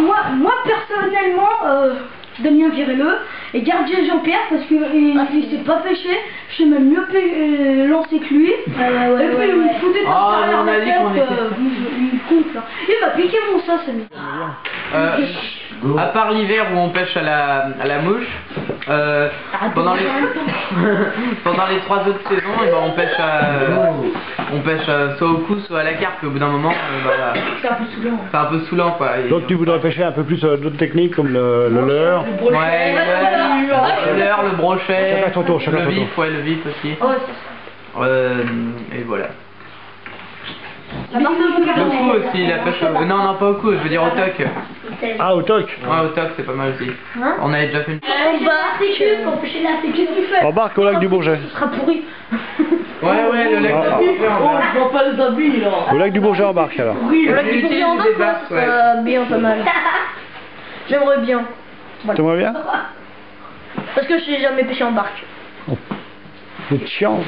Moi personnellement, Damien virez-le et gardien Jean-Pierre parce que il sait pas pêcher, je sais même mieux lancer que lui. Et puis il me foutait comme ça derrière la tête, il me compte là. Il va piquer mon ça, c'est mieux. À part l'hiver où on pêche à la mouche, pendant les 3 autres saisons, et ben on pêche soit au coup, soit à la carpe. Et au bout d'un moment, C'est un peu saoulant. c'est un peu saoulant quoi. Et Donc tu voudrais pêcher un peu plus d'autres techniques comme le leurre. ouais, le leurre, le brochet, Chacun son tour, chacun le son vif, ouais, le vif aussi. Ouais, c'est ça. Et voilà. À part Le coup aussi, la pêche non, pas au coup, je veux dire au toc. Ah, au toc. Ouais, au toc, c'est pas mal aussi. On avait déjà fait une... On va pour pêcher la sécu, qu'est-ce que tu fais? Embarque au lac du Bourget. Ce sera pourri. Ouais, le lac du Bourget, Je vois pas les habits là. Au lac du Bourget, embarque alors. Oui, le lac du Bourget en deux, bien pas mal. J'aimerais bien. T'aimerais bien? Parce que je n'ai jamais pêché en barque. C'est chiant.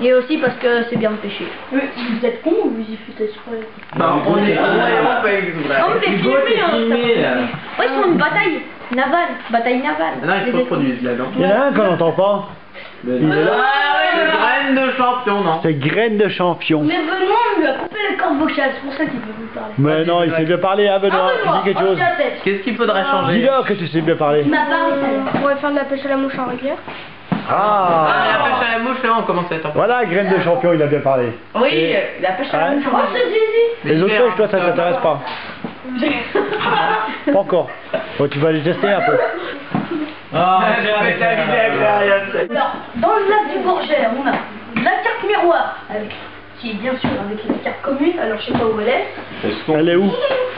Et aussi parce que c'est bien de pêcher. Vous êtes con ou vous y faites exprès? Non, on est pas exprès. Non, mais filmé là. Ouais, ils font une bataille navale. Bataille navale. Non, il faut produire là, non? Il y en a un qu'on n'entend pas. Il est là. C'est graine de champion, non? C'est graine de champion. Mais Benoît, on lui a coupé les cordes vocales, c'est pour ça qu'il peut vous parler. Mais non, il sait bien parler, hein, Benoît. Dis quelque chose. Qu'est-ce qu'il faudrait changer? Dis-leur que tu sais bien parler. Il m'a parlé tout à l'heure. On va faire de la pêche à la mouche en rivière. Ah, La pêche à la mouche, là, on commence à être un peu... voilà, graine de champion, il a bien parlé. Oui, la pêche à la mouche en rivière. Les autres pêches, toi, ça t'intéresse pas? Pas encore. Bon, tu vas les tester un peu. Ah, Alors, dans le lac du Bourget, on a la carte miroir, qui est bien sûr avec la carte commune, alors je sais pas où elle est. Elle est où?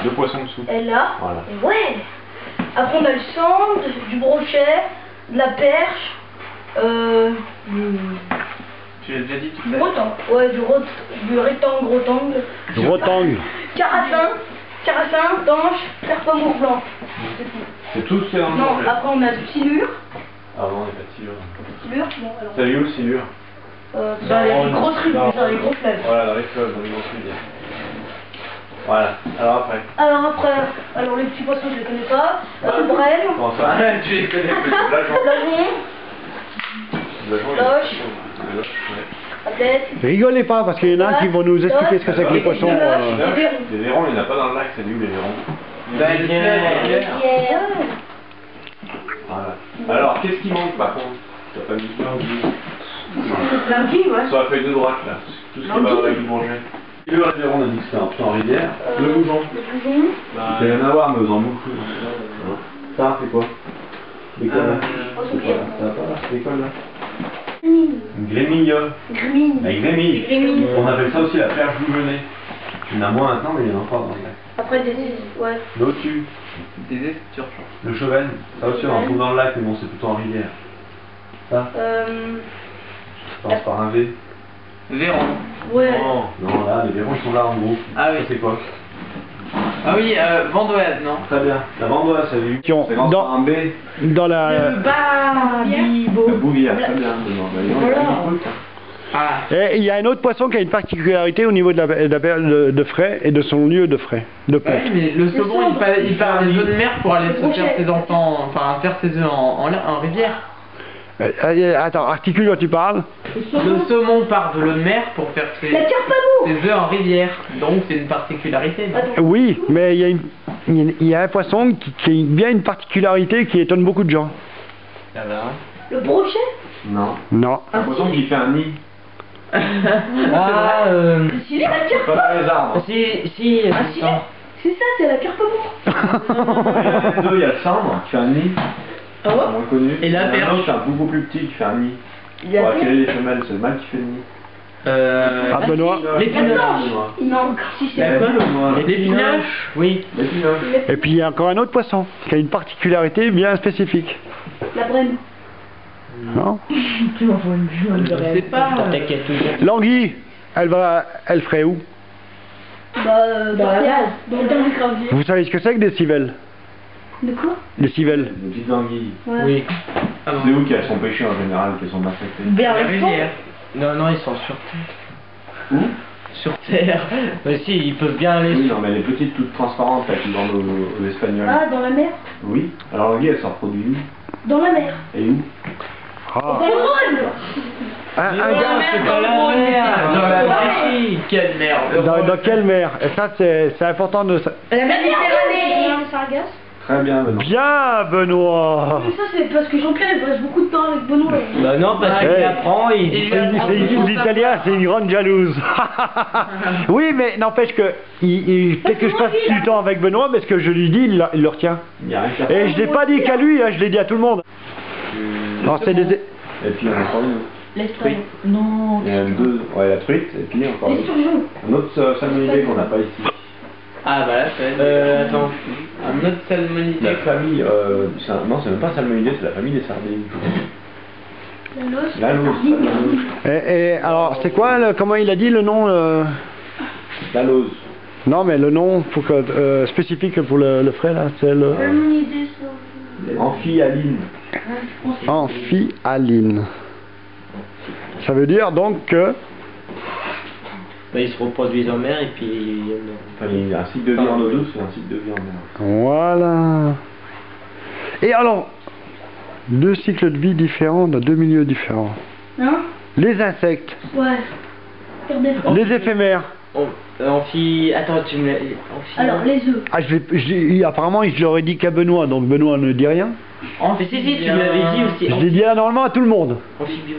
Deux poissons dessous. Elle est là. Voilà. Et ouais. Après on a le centre, du brochet, de la perche, Tu l'as déjà dit tout du rotan. Ouais, du rectangle, rotangle. Du rotangle. Carassin, tanche, carpe-amour blanc. C'est tout ce qu'il y a dans le Non, projet. après on a du silure. Ah non, on n'est pas de silure. Silure, bon alors. T'as vu où le silure? Dans les grosses rivières, dans les grosses fleuves. Voilà, dans les fleuves, dans les grosses rivières. Voilà, alors après. Alors après, les petits poissons je les connais pas. Le brel, Comment ça? Tu les connais plus. Blason. blason, Loche. la tête. Rigolez pas, parce qu'il y en a un qui vont nous expliquer ce que c'est que les poissons. Les verrons, il n'y en a pas dans le lac, c'est où les verrons? Voilà. Alors, qu'est-ce qui manque par contre? T'as pas mis L'anguille, ouais. sur la feuille de droite là, tout ce qui va dans la manger. Le verron, on a dit que c'était un peu en rivière. Le bougeon. Le bougeon. Il y en a à voir, mais aux embouches. Ça, c'est quoi? L'école là. Ça va pas là? L'école là? Une grémille. Grémille. La grémille. Grémille. On appelle ça aussi la perche bougeonnée. Il y en a moins maintenant, mais il y en a encore dans le lac. Après des ouais. L'au-dessus. Des esturgeons. Le cheval. Ça aussi, on en trouve dans le lac, mais bon, c'est plutôt en rivière. Ça, ça commence par un V. Véron. Ouais. Non, là, les verrons, ils sont là en gros. Ah oui. Ça, c'est quoi? Ah oui, vendoise, non? Très bien. La bandoise, ça veut Qui ont ça commence dans- par un B. Dans la. La bouvière, très bien. Ah. Et il y a un autre poisson qui a une particularité au niveau de de frais et de son lieu de frais, de Ouais, pêche. mais le saumon, il part des eaux de mer pour aller se faire ses enfants, enfin faire ses œufs en rivière. Attends, articule quand tu parles. Le saumon part de l'eau de mer pour faire ses œufs en rivière. Donc c'est une particularité. Non? Oui, mais il y a un poisson qui a bien une particularité qui étonne beaucoup de gens. Ça va. Le brochet. Non. Non. Un poisson qui fait un nid. C'est la carpe. Pas dans les arbres. Si, C'est ça, c'est la carpe amour. Il y a le cendre qui fait un nid. Ah ouais? Moins connu. Et la Il y en a perche. un autre, un beaucoup plus petit qui fait un nid. Pour attirer les femelles, c'est le mâle qui fait le nid. Ah, Benoît. Non, si c'est L'épinache, oui. L'épinoche. Et puis il y a encore un autre poisson qui a une particularité bien spécifique. la brème. Non? Je sais pas. L'anguille, elle ferait où? Dans la case. Dans le gravier. Vous savez ce que c'est que des civelles? De quoi? Des civelles. Des petites anguilles. Ouais. Oui. Ah C'est où qu'elles sont pêchées en général, qu'elles sont massacrées? Vers La les fonds. rivière. Non, ils sont sur terre. Où? Sur Terre. Mais si, ils peuvent bien aller Oui, sur... non, mais les petites toutes transparentes là qui vendent aux Espagnols. Ah, dans la mer. Oui. Alors l'anguille, elle s'en reproduit où? Dans la mer. Et où? Ah. Dans le Rhône. Un Non, gars, c'est pas la mer. Dans la mer. Quelle mer? dans quelle mer? Et ça, c'est important de... La Méditerranée. Le Sargasse. Très bien, Benoît. Bien, Benoît. Mais ça, c'est parce que Jean-Pierre, il passe beaucoup de temps avec Benoît. Bah non, parce qu'il Hey. apprend, L'Italien, c'est une grande jalouse. Oui, mais n'empêche que, peut-être que je passe du temps avec Benoît, mais ce que je lui dis, il le retient. Il n'y a rien qu'à Et je l'ai pas dit qu'à lui, hein, je l'ai dit à tout le monde. Alors, c'est des... Et puis on a encore une. L'espagne. Non. Il y en a deux. Ouais, la truite, et puis encore Les une. surgeons. Un autre salmonidé qu'on n'a pas ici. Ah bah là, attends. Un autre salmonidé. La famille, non, c'est même pas un salmonidé, c'est la famille des sardines. La lauze. Et alors, c'est quoi, comment il a dit le nom La lauze. Non, mais le nom faut que, spécifique pour le frais, là, c'est le... Amphialine. Amphialine. Ça veut dire donc que... Bah, ils se reproduisent en mer et puis... Enfin, il y a un cycle de vie en eau douce et un cycle de vie en mer. Voilà. Et alors, deux cycles de vie différents dans deux milieux différents. Hein? Les insectes, Ouais. Regardez. les éphémères. Attends, tu me... Alors, les œufs. Ah, apparemment, je leur ai dit qu'à Benoît, donc Benoît ne dit rien. Mais si, tu m'avais dit aussi. Je l'ai dit normalement à tout le monde. Amphibiotique.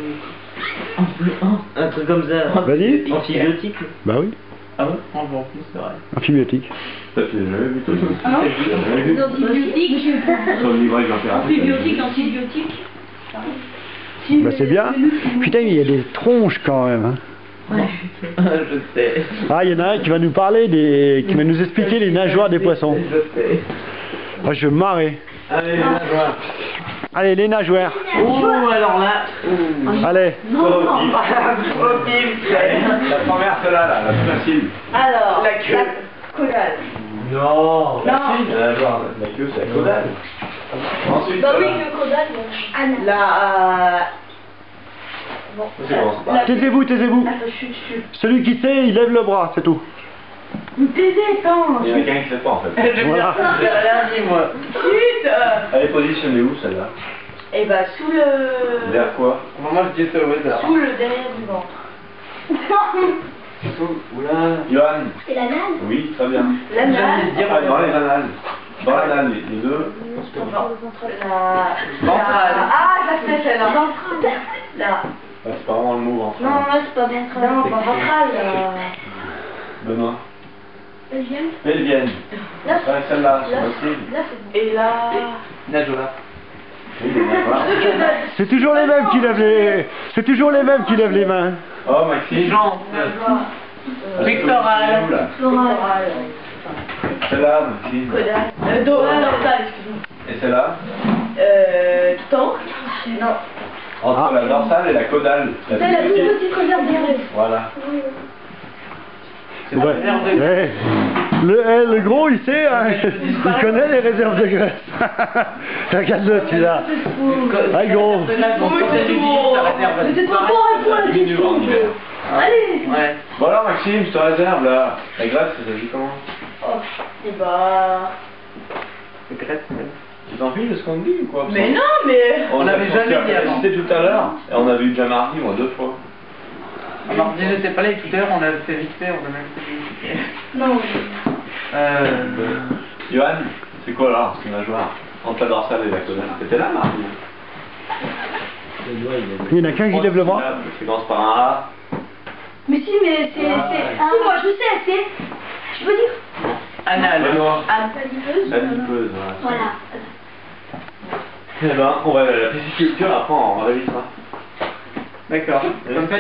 Un truc comme ça. Vas-y. Amphibiotique. Bah oui, Ah bon? En plus, c'est vrai. amphibiotique. Ça, tu l'as jamais vu, toi? Hein? Jamais vu. Les antibiotiques. Sur le livret que j'en fais Antibiotiques, antibiotiques. Bah c'est bien. Putain, il y a des tronches quand même. Hein. Je sais. Ah, il y en a un qui va nous parler, qui va nous expliquer les nageoires des poissons. Je sais. Ah, je vais me marrer. Allez, les nageoires. Allez, les nageoires. Ouh, alors là. Allez. Non, non. La première, celle-là, là, la plus facile. Alors, La queue. Caudale. Non. La nageoire, la queue, c'est la caudale. Ensuite, Bah oui, celle-là. que caudale. La. Bon. C'est bon, c'est pareil. Taisez-vous, taisez-vous. Attends, chut. Celui qui sait, il lève le bras, c'est tout. Vous taisez, attends. Il y en a qu'un qui ne sait pas en fait. Voilà. J'ai rien dit moi. Chut. Elle est positionnée où celle-là? Et bah, sous le. Vers quoi? Moi je dis ça au hasard. Sous le derrière du ventre. Oula. Johan. C'est la nage. Oui, très bien. La nage. Ah, dans les annales. Dans l'anale, les deux. Ventrale. Ah, je la fais celle-là. Ventrale. Là. Ouais, c'est pas vraiment le mot ventrale. Non, là, c'est pas ventrale. Non, pas ventrale. Benoît. Deuxième. Pelvienne. Là, Ouais, celle-là, c'est là, possible. là, c'est bon. Et là. Nageoire. Oui, les nageoires. C'est toujours les mêmes qui lèvent les... C'est toujours les mêmes qui lèvent les mains. Oh, Maxime. Jambes. Pectoral. Floral. Celle-là, Maxime. Caudale. Dorsale, excuse-moi. Et celle-là? Tank. Non. Entre la dorsale et la caudale. C'est la toute petite réserve derrière. Voilà. Ouais. Ouais. Le gros, il sait, hein. Il connaît les réserves de graisse. Regarde-le, celui-là. Ah, gros. Mais c'est trop fort un peu la question. Allez. Ouais. Bon alors Maxime, je te réserve là. La graisse, ça s'agit comment? Oh, et bah. Tu t'en fiches de ce qu'on te dit ou quoi? Mais non, mais. On l'avait jamais dit avant. C'était tout à l'heure. Et on avait eu déjà mardi, moi, 2 fois. Mardi, j'étais pas là tout à l'heure, on l'a fait vite fait, on a même fait vite fait. Non. Johan, c'est quoi là, ce nageoire? Entre la dorsale et la caudale. T'étais là mardi? Il y en a qu'un qui lève le bras. Ça commence par un A. Mais si, mais c'est. Si, moi je sais, c'est. Je peux dire. Anal. Benoît. Adipeuse. La dipeuse, voilà. Voilà. Eh ben, on va à la pisciculture, après on révisera. D'accord. Comme ça,